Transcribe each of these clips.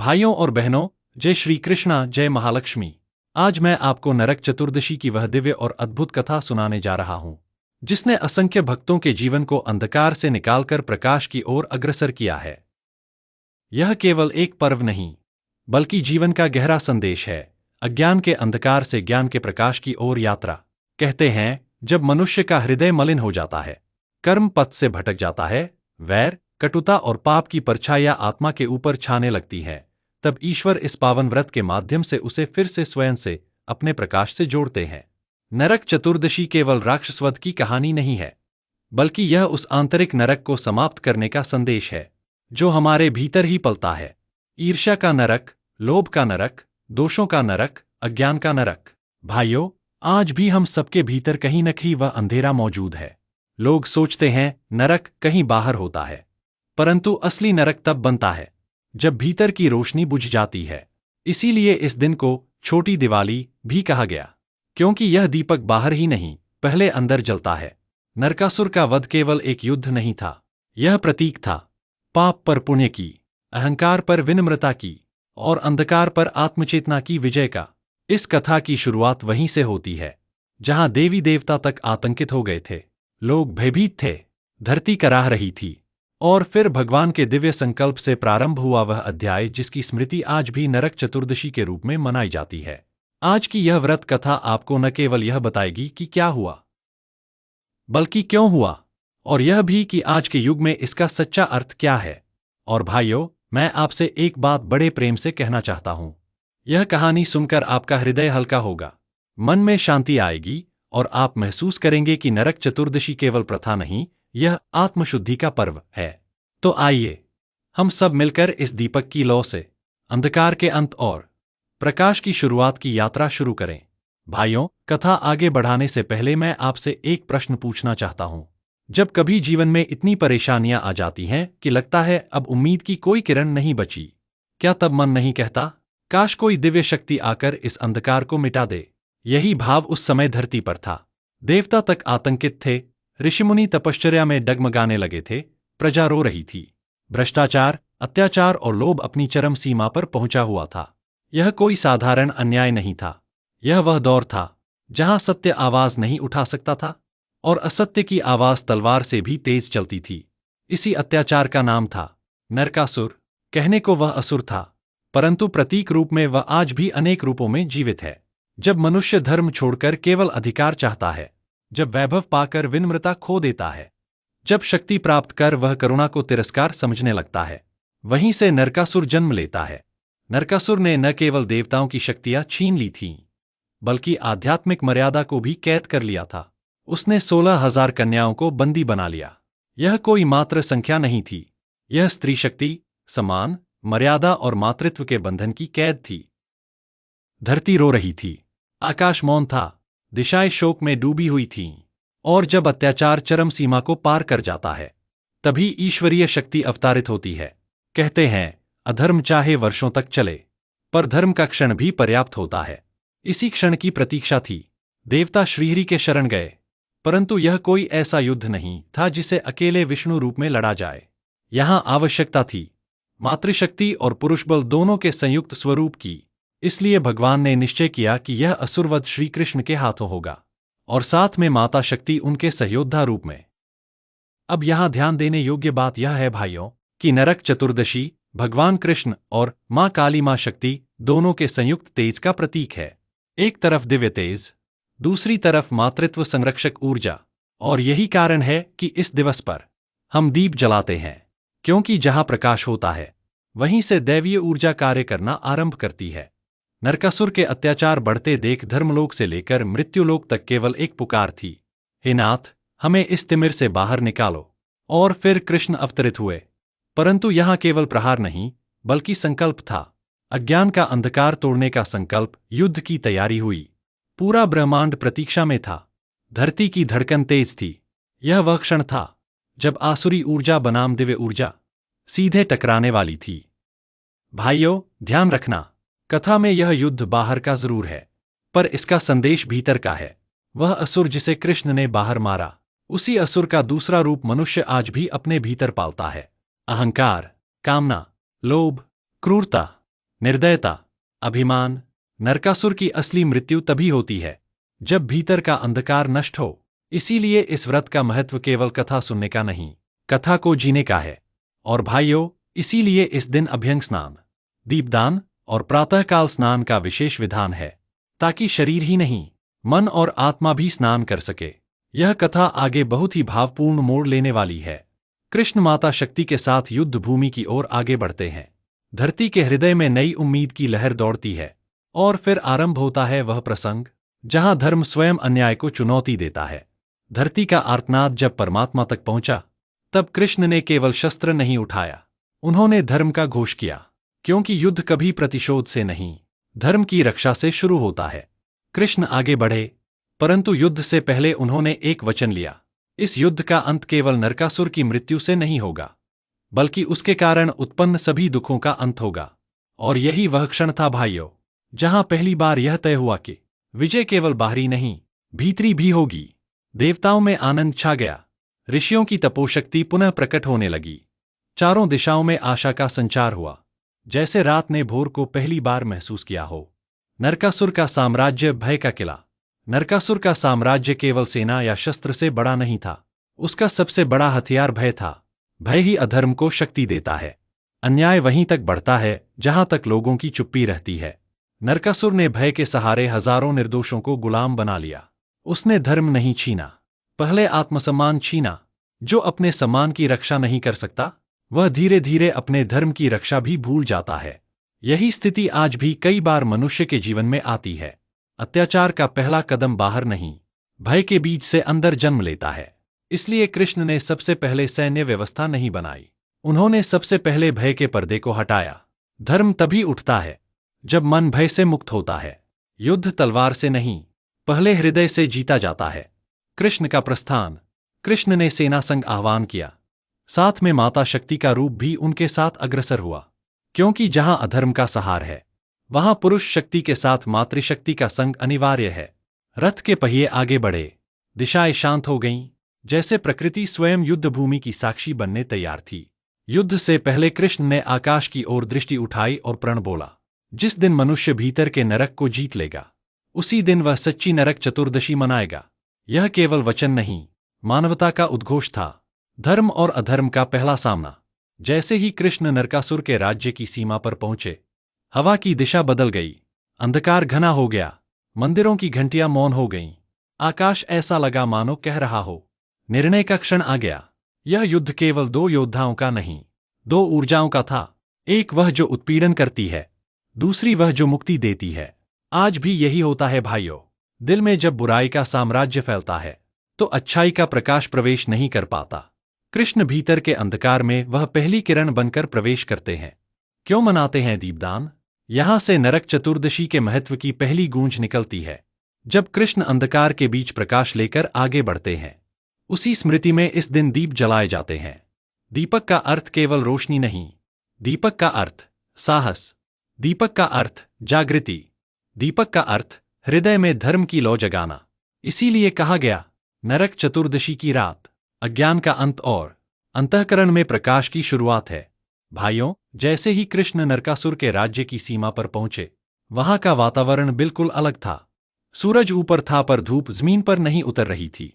भाइयों और बहनों, जय श्री कृष्णा, जय महालक्ष्मी। आज मैं आपको नरक चतुर्दशी की वह दिव्य और अद्भुत कथा सुनाने जा रहा हूं, जिसने असंख्य भक्तों के जीवन को अंधकार से निकालकर प्रकाश की ओर अग्रसर किया है। यह केवल एक पर्व नहीं, बल्कि जीवन का गहरा संदेश है, अज्ञान के अंधकार से ज्ञान के प्रकाश की ओर यात्रा। कहते हैं, जब मनुष्य का हृदय मलिन हो जाता है, कर्म पथ से भटक जाता है, वैर, कटुता और पाप की परछाइयां आत्मा के ऊपर छाने लगती हैं, तब ईश्वर इस पावन व्रत के माध्यम से उसे फिर से स्वयं से, अपने प्रकाश से जोड़ते हैं। नरक चतुर्दशी केवल राक्षसवध की कहानी नहीं है, बल्कि यह उस आंतरिक नरक को समाप्त करने का संदेश है, जो हमारे भीतर ही पलता है। ईर्ष्या का नरक, लोभ का नरक, दोषों का नरक, अज्ञान का नरक। भाइयों, आज भी हम सबके भीतर कहीं न कहीं वह अंधेरा मौजूद है। लोग सोचते हैं नरक कहीं बाहर होता है, परंतु असली नरक तब बनता है जब भीतर की रोशनी बुझ जाती है। इसीलिए इस दिन को छोटी दिवाली भी कहा गया, क्योंकि यह दीपक बाहर ही नहीं, पहले अंदर जलता है। नरकासुर का वध केवल एक युद्ध नहीं था, यह प्रतीक था पाप पर पुण्य की, अहंकार पर विनम्रता की और अंधकार पर आत्मचेतना की विजय का। इस कथा की शुरुआत वहीं से होती है, जहां देवी देवता तक आतंकित हो गए थे, लोग भयभीत थे, धरती कराह रही थी। और फिर भगवान के दिव्य संकल्प से प्रारंभ हुआ वह अध्याय जिसकी स्मृति आज भी नरक चतुर्दशी के रूप में मनाई जाती है। आज की यह व्रत कथा आपको न केवल यह बताएगी कि क्या हुआ, बल्कि क्यों हुआ, और यह भी कि आज के युग में इसका सच्चा अर्थ क्या है। और भाइयों, मैं आपसे एक बात बड़े प्रेम से कहना चाहता हूं, यह कहानी सुनकर आपका हृदय हल्का होगा, मन में शांति आएगी और आप महसूस करेंगे कि नरक चतुर्दशी केवल प्रथा नहीं, यह आत्मशुद्धि का पर्व है। तो आइए हम सब मिलकर इस दीपक की लौ से अंधकार के अंत और प्रकाश की शुरुआत की यात्रा शुरू करें। भाइयों, कथा आगे बढ़ाने से पहले मैं आपसे एक प्रश्न पूछना चाहता हूं। जब कभी जीवन में इतनी परेशानियां आ जाती हैं कि लगता है अब उम्मीद की कोई किरण नहीं बची, क्या तब मन नहीं कहता, काश कोई दिव्य शक्ति आकर इस अंधकार को मिटा दे। यही भाव उस समय धरती पर था। देवता तक आतंकित थे, ऋषिमुनि तपश्चर्या में डगमगाने लगे थे, प्रजा रो रही थी, भ्रष्टाचार, अत्याचार और लोभ अपनी चरम सीमा पर पहुंचा हुआ था। यह कोई साधारण अन्याय नहीं था, यह वह दौर था जहां सत्य आवाज नहीं उठा सकता था और असत्य की आवाज तलवार से भी तेज चलती थी। इसी अत्याचार का नाम था नरकासुर। कहने को वह असुर था, परंतु प्रतीक रूप में वह आज भी अनेक रूपों में जीवित है। जब मनुष्य धर्म छोड़कर केवल अधिकार चाहता है, जब वैभव पाकर विनम्रता खो देता है, जब शक्ति प्राप्त कर वह करुणा को तिरस्कार समझने लगता है, वहीं से नरकासुर जन्म लेता है। नरकासुर ने न केवल देवताओं की शक्तियां छीन ली थीं, बल्कि आध्यात्मिक मर्यादा को भी कैद कर लिया था। उसने 16,000 कन्याओं को बंदी बना लिया। यह कोई मात्र संख्या नहीं थी, यह स्त्री शक्ति, सम्मान, मर्यादा और मातृत्व के बंधन की कैद थी। धरती रो रही थी, आकाश मौन था, दिशाएं शोक में डूबी हुई थीं। और जब अत्याचार चरम सीमा को पार कर जाता है, तभी ईश्वरीय शक्ति अवतारित होती है। कहते हैं, अधर्म चाहे वर्षों तक चले, पर धर्म का क्षण भी पर्याप्त होता है। इसी क्षण की प्रतीक्षा थी। देवता श्रीहरि के शरण गए, परंतु यह कोई ऐसा युद्ध नहीं था जिसे अकेले विष्णु रूप में लड़ा जाए। यहां आवश्यकता थी मातृशक्ति और पुरुष बल दोनों के संयुक्त स्वरूप की। इसलिए भगवान ने निश्चय किया कि यह असुरवध श्री कृष्ण के हाथों होगा, और साथ में माता शक्ति उनके सहयोद्धा रूप में। अब यहां ध्यान देने योग्य बात यह है भाइयों, कि नरक चतुर्दशी भगवान कृष्ण और मां काली मां शक्ति दोनों के संयुक्त तेज का प्रतीक है। एक तरफ दिव्य तेज, दूसरी तरफ मातृत्व संरक्षक ऊर्जा। और यही कारण है कि इस दिवस पर हम दीप जलाते हैं, क्योंकि जहां प्रकाश होता है, वहीं से दैवीय ऊर्जा कार्य करना आरंभ करती है। नरकासुर के अत्याचार बढ़ते देख धर्मलोक से लेकर मृत्युलोक तक केवल एक पुकार थी, हे नाथ, हमें इस तिमिर से बाहर निकालो। और फिर कृष्ण अवतरित हुए, परंतु यहां केवल प्रहार नहीं, बल्कि संकल्प था। अज्ञान का अंधकार तोड़ने का संकल्प, युद्ध की तैयारी हुई। पूरा ब्रह्मांड प्रतीक्षा में था, धरती की धड़कन तेज थी। यह वह क्षण था जब आसुरी ऊर्जा बनाम दिव्य ऊर्जा सीधे टकराने वाली थी। भाइयों, ध्यान रखना, कथा में यह युद्ध बाहर का जरूर है, पर इसका संदेश भीतर का है। वह असुर जिसे कृष्ण ने बाहर मारा, उसी असुर का दूसरा रूप मनुष्य आज भी अपने भीतर पालता है। अहंकार, कामना, लोभ, क्रूरता, निर्दयता, अभिमान। नरकासुर की असली मृत्यु तभी होती है जब भीतर का अंधकार नष्ट हो। इसीलिए इस व्रत का महत्व केवल कथा सुनने का नहीं, कथा को जीने का है। और भाइयों, इसीलिए इस दिन अभ्यंग स्नान, दीपदान और प्रातःकाल स्नान का विशेष विधान है, ताकि शरीर ही नहीं, मन और आत्मा भी स्नान कर सके। यह कथा आगे बहुत ही भावपूर्ण मोड़ लेने वाली है। कृष्ण माता शक्ति के साथ युद्ध भूमि की ओर आगे बढ़ते हैं। धरती के हृदय में नई उम्मीद की लहर दौड़ती है। और फिर आरंभ होता है वह प्रसंग जहां धर्म स्वयं अन्याय को चुनौती देता है। धरती का आर्तनाद जब परमात्मा तक पहुंचा, तब कृष्ण ने केवल शस्त्र नहीं उठाया, उन्होंने धर्म का घोष किया। क्योंकि युद्ध कभी प्रतिशोध से नहीं, धर्म की रक्षा से शुरू होता है। कृष्ण आगे बढ़े, परंतु युद्ध से पहले उन्होंने एक वचन लिया। इस युद्ध का अंत केवल नरकासुर की मृत्यु से नहीं होगा, बल्कि उसके कारण उत्पन्न सभी दुखों का अंत होगा। और यही वह क्षण था भाइयों, जहां पहली बार यह तय हुआ कि विजय केवल बाहरी नहीं, भीतरी भी होगी। देवताओं में आनंद छा गया, ऋषियों की तपोशक्ति पुनः प्रकट होने लगी, चारों दिशाओं में आशा का संचार हुआ, जैसे रात ने भोर को पहली बार महसूस किया हो। नरकासुर का साम्राज्य भय का किला। नरकासुर का साम्राज्य केवल सेना या शस्त्र से बड़ा नहीं था, उसका सबसे बड़ा हथियार भय था। भय ही अधर्म को शक्ति देता है। अन्याय वहीं तक बढ़ता है जहां तक लोगों की चुप्पी रहती है। नरकासुर ने भय के सहारे हजारों निर्दोषों को गुलाम बना लिया। उसने धर्म नहीं छीना, पहले आत्मसम्मान छीना। जो अपने सम्मान की रक्षा नहीं कर सकता, वह धीरे धीरे अपने धर्म की रक्षा भी भूल जाता है। यही स्थिति आज भी कई बार मनुष्य के जीवन में आती है। अत्याचार का पहला कदम बाहर नहीं, भय के बीज से अंदर जन्म लेता है। इसलिए कृष्ण ने सबसे पहले सैन्य व्यवस्था नहीं बनाई, उन्होंने सबसे पहले भय के पर्दे को हटाया। धर्म तभी उठता है जब मन भय से मुक्त होता है। युद्ध तलवार से नहीं, पहले हृदय से जीता जाता है। कृष्ण का प्रस्थान। कृष्ण ने सेना संग आह्वान किया, साथ में माता शक्ति का रूप भी उनके साथ अग्रसर हुआ। क्योंकि जहां अधर्म का सहार है, वहां पुरुष शक्ति के साथ मातृशक्ति का संग अनिवार्य है। रथ के पहिए आगे बढ़े, दिशाएं शांत हो गईं, जैसे प्रकृति स्वयं युद्ध भूमि की साक्षी बनने तैयार थी। युद्ध से पहले कृष्ण ने आकाश की ओर दृष्टि उठाई और प्रण बोला, जिस दिन मनुष्य भीतर के नरक को जीत लेगा, उसी दिन वह सच्ची नरक चतुर्दशी मनाएगा। यह केवल वचन नहीं, मानवता का उद्घोष था, धर्म और अधर्म का पहला सामना। जैसे ही कृष्ण नरकासुर के राज्य की सीमा पर पहुंचे, हवा की दिशा बदल गई, अंधकार घना हो गया, मंदिरों की घंटियां मौन हो गईं, आकाश ऐसा लगा मानो कह रहा हो, निर्णय का क्षण आ गया। यह युद्ध केवल दो योद्धाओं का नहीं, दो ऊर्जाओं का था। एक वह जो उत्पीड़न करती है, दूसरी वह जो मुक्ति देती है। आज भी यही होता है भाइयों, दिल में जब बुराई का साम्राज्य फैलता है, तो अच्छाई का प्रकाश प्रवेश नहीं कर पाता। कृष्ण भीतर के अंधकार में वह पहली किरण बनकर प्रवेश करते हैं। क्यों मनाते हैं दीपदान? यहां से नरक चतुर्दशी के महत्व की पहली गूंज निकलती है। जब कृष्ण अंधकार के बीच प्रकाश लेकर आगे बढ़ते हैं, उसी स्मृति में इस दिन दीप जलाए जाते हैं। दीपक का अर्थ केवल रोशनी नहीं, दीपक का अर्थ साहस, दीपक का अर्थ जागृति, दीपक का अर्थ हृदय में धर्म की लौ जगाना। इसीलिए कहा गया, नरक चतुर्दशी की रात अज्ञान का अंत और अंतःकरण में प्रकाश की शुरुआत है। भाइयों, जैसे ही कृष्ण नरकासुर के राज्य की सीमा पर पहुंचे, वहां का वातावरण बिल्कुल अलग था। सूरज ऊपर था पर धूप जमीन पर नहीं उतर रही थी,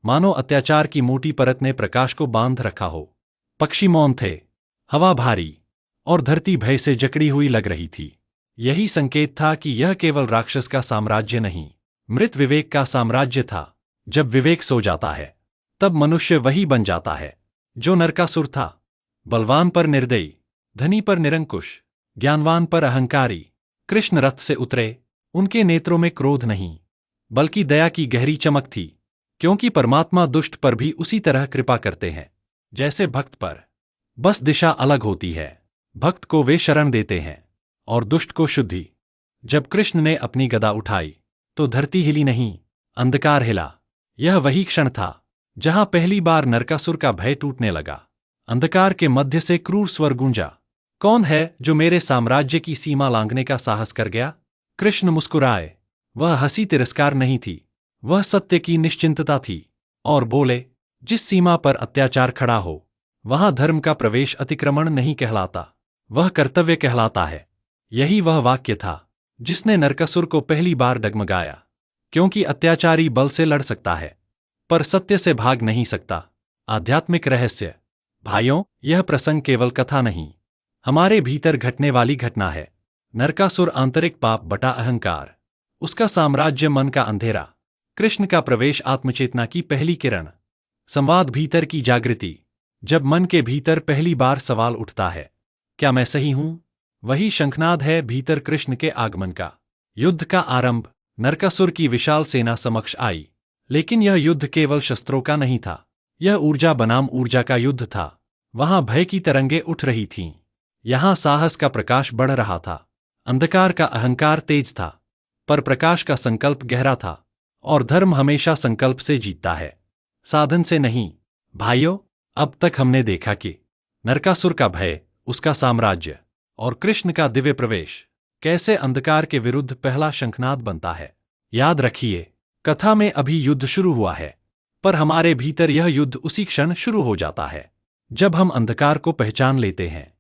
मानो अत्याचार की मोटी परत ने प्रकाश को बांध रखा हो। पक्षी मौन थे, हवा भारी, और धरती भय से जकड़ी हुई लग रही थी। यही संकेत था कि यह केवल राक्षस का साम्राज्य नहीं, मृत विवेक का साम्राज्य था। जब विवेक सो जाता है, तब मनुष्य वही बन जाता है जो नरकासुर था, बलवान पर निर्दयी, धनी पर निरंकुश, ज्ञानवान पर अहंकारी। कृष्ण रथ से उतरे, उनके नेत्रों में क्रोध नहीं, बल्कि दया की गहरी चमक थी। क्योंकि परमात्मा दुष्ट पर भी उसी तरह कृपा करते हैं जैसे भक्त पर। बस दिशा अलग होती है, भक्त को वे शरण देते हैं और दुष्ट को शुद्धि। जब कृष्ण ने अपनी गदा उठाई, तो धरती हिली नहीं, अंधकार हिला। यह वही क्षण था जहां पहली बार नरकासुर का भय टूटने लगा। अंधकार के मध्य से क्रूर स्वर गूंजा, कौन है जो मेरे साम्राज्य की सीमा लांघने का साहस कर गया? कृष्ण मुस्कुराए, वह हंसी तिरस्कार नहीं थी, वह सत्य की निश्चिंतता थी, और बोले, जिस सीमा पर अत्याचार खड़ा हो, वहां धर्म का प्रवेश अतिक्रमण नहीं कहलाता, वह कर्तव्य कहलाता है। यही वह वाक्य था जिसने नरकासुर को पहली बार डगमगाया। क्योंकि अत्याचारी बल से लड़ सकता है, पर सत्य से भाग नहीं सकता। आध्यात्मिक रहस्य। भाइयों, यह प्रसंग केवल कथा नहीं, हमारे भीतर घटने वाली घटना है। नरकासुर आंतरिक पाप बटा अहंकार, उसका साम्राज्य मन का अंधेरा, कृष्ण का प्रवेश आत्मचेतना की पहली किरण, संवाद भीतर की जागृति। जब मन के भीतर पहली बार सवाल उठता है, क्या मैं सही हूं, वही शंखनाद है भीतर कृष्ण के आगमन का। युद्ध का आरंभ। नरकासुर की विशाल सेना समक्ष आई, लेकिन यह युद्ध केवल शस्त्रों का नहीं था, यह ऊर्जा बनाम ऊर्जा का युद्ध था। वहां भय की तरंगें उठ रही थीं, यहां साहस का प्रकाश बढ़ रहा था। अंधकार का अहंकार तेज था, पर प्रकाश का संकल्प गहरा था, और धर्म हमेशा संकल्प से जीतता है, साधन से नहीं। भाइयों, अब तक हमने देखा कि नरकासुर का भय, उसका साम्राज्य और कृष्ण का दिव्य प्रवेश कैसे अंधकार के विरुद्ध पहला शंखनाद बनता है। याद रखिए, कथा में अभी युद्ध शुरू हुआ है, पर हमारे भीतर यह युद्ध उसी क्षण शुरू हो जाता है जब हम अंधकार को पहचान लेते हैं।